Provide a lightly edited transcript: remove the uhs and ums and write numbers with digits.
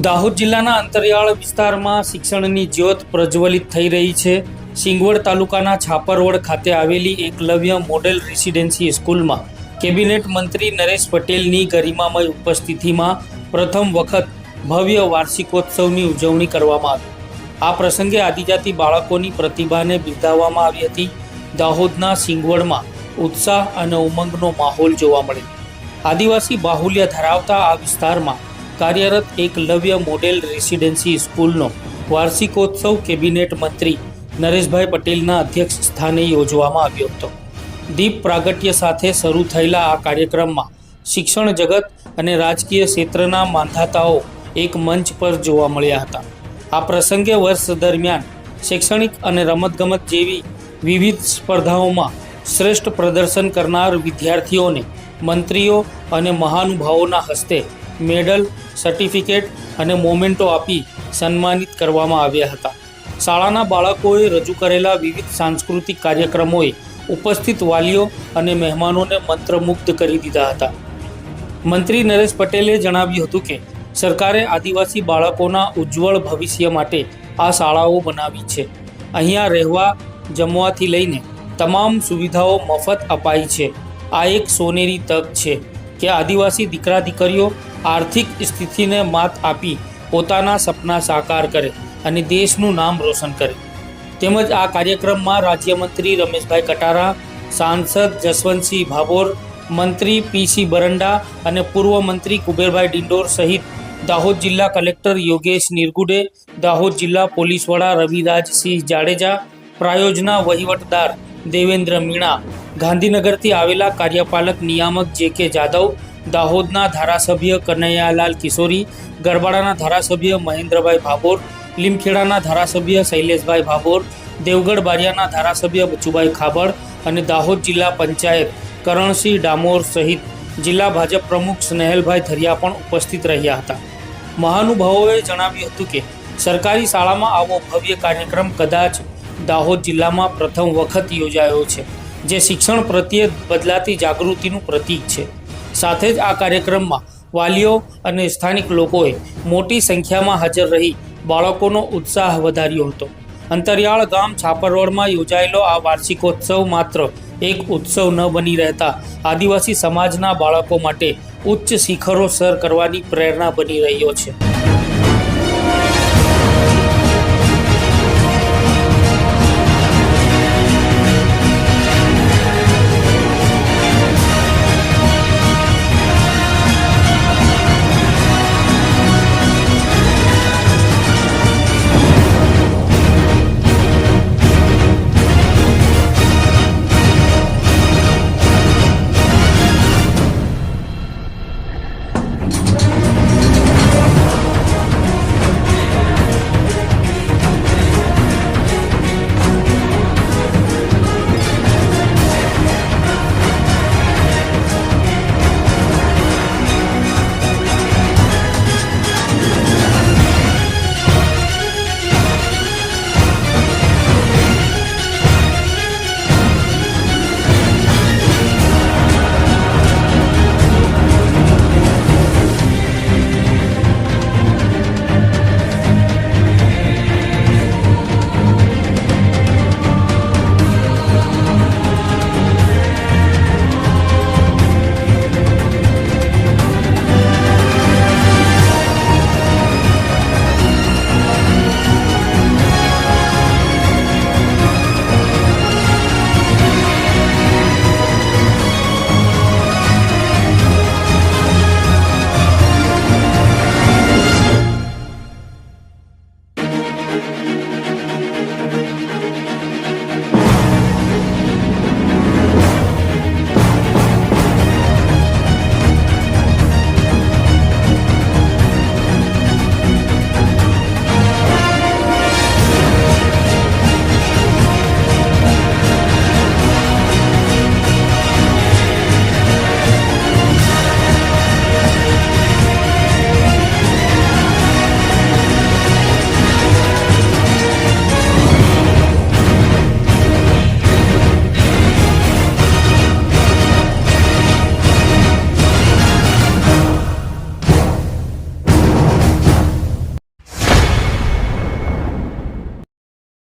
દાહોદ જિલ્લાના અંતરિયાળ વિસ્તારમાં શિક્ષણની જ્યોત પ્રજ્વલિત થઈ રહી છે। સિંગવડ તાલુકાના છાપરવડ ખાતે આવેલી એકલવ્ય મોડેલ રેસિડેન્સી સ્કૂલમાં કેબિનેટ મંત્રી નરેશ પટેલની ગરિમામય ઉપસ્થિતિમાં પ્રથમ વખત ભવ્ય વાર્ષિકોત્સવની ઉજવણી કરવામાં આવી। આ પ્રસંગે આદિજાતિ બાળકોની પ્રતિભાને બિરદાવવામાં આવી હતી। દાહોદના સિંગવડમાં ઉત્સાહ અને ઉમંગનો માહોલ જોવા મળે। આદિવાસી બાહુલ્ય ધરાવતા આ વિસ્તારમાં કાર્યરત એકલવ્ય મોડેલ રેસિડેન્સી સ્કૂલનો વાર્ષિકોત્સવ કેબિનેટ મંત્રી નરેશભાઈ પટેલના અધ્યક્ષ સ્થાને યોજવામાં આવ્યો હતો। દીપ પ્રાગટ્ય સાથે શરૂ થયેલા આ કાર્યક્રમમાં શિક્ષણ જગત અને રાજકીય ક્ષેત્રના માંધાતાઓ એક મંચ પર જોવા મળ્યા હતા। આ પ્રસંગે વર્ષ દરમિયાન શૈક્ષણિક અને રમતગમત જેવી વિવિધ સ્પર્ધાઓમાં શ્રેષ્ઠ પ્રદર્શન કરનાર વિદ્યાર્થીઓને મંત્રીઓ અને મહાનુભાવોના હસ્તે મેડલ, સર્ટિફિકેટ અને મોમેન્ટો આપી સન્માનિત કરવામાં આવ્યા હતા। શાળાના બાળકોએ રજૂ કરેલા વિવિધ સાંસ્કૃતિક કાર્યક્રમોએ ઉપસ્થિત વાલીઓ અને મહેમાનોને મંત્રમુગ્ધ કરી દીધા હતા। મંત્રી નરેશ પટેલે જણાવ્યું હતું કે સરકારે આદિવાસી બાળકોના ઉજ્જવળ ભવિષ્ય માટે આ શાળાઓ બનાવી છે। અહીંયા રહેવા, જમવાથી લઈને તમામ સુવિધાઓ મફત અપાઈ છે। આ એક સોનેરી તક છે કે આદિવાસી દીકરા દીકરીઓ આર્થિક સ્થિતિને માત આપી પોતાના સપના સાકાર કરે અને દેશનું નામ રોશન કરે। તેમજ આ કાર્યક્રમમાં રાજ્યમંત્રી રમેશભાઈ કટારા, સાંસદ જસવંતસિંહ ભાભોર, મંત્રી પી.સી. બરંડા અને પૂર્વ મંત્રી કુબેરભાઈ ડિંડોર સહિત દાહોદ જિલ્લા કલેક્ટર યોગેશ નિરગુડે, દાહોદ જિલ્લા પોલીસ વડા રવિરાજસિંહ જાડેજા, પ્રાયોજના વહીવટદાર દેવેન્દ્ર મીણા, ગાંધીનગરથી આવેલા કાર્યપાલક નિયામક જે.કે. જાદવ, દાહોદના ધારાસભ્ય કનૈયાલાલ કિશોરી, ગરબાડાના ધારાસભ્ય મહેન્દ્રભાઈ ભાભોર, લીમખેડાના ધારાસભ્ય શૈલેષભાઈ ભાભોર, દેવગઢ બારિયાના ધારાસભ્ય બચુભાઈ ખાબડ અને દાહોદ જિલ્લા પંચાયત કરણસિંહ ડામોર સહિત જિલ્લા ભાજપ પ્રમુખ સ્નેહલભાઈ ધરિયા પણ ઉપસ્થિત રહ્યા હતા। મહાનુભાવોએ જણાવ્યું હતું કે સરકારી શાળામાં આવો ભવ્ય કાર્યક્રમ કદાચ દાહોદ જિલ્લામાં પ્રથમ વખત યોજાયો છે, જે શિક્ષણ પ્રત્યે બદલાતી જાગૃતિનું પ્રતીક છે। સાથે જ આ કાર્યક્રમમાં વાલીઓ અને સ્થાનિક લોકોએ મોટી સંખ્યામાં હાજર રહી બાળકોનો ઉત્સાહ વધાર્યો હતો। અંતરિયાળ ગામ છાપરવડમાં યોજાયેલો આ વાર્ષિકોત્સવ માત્ર એક ઉત્સવ ન બની રહેતા આદિવાસી સમાજના બાળકો માટે ઉચ્ચ શિખરો સર કરવાની પ્રેરણા બની રહ્યો છે।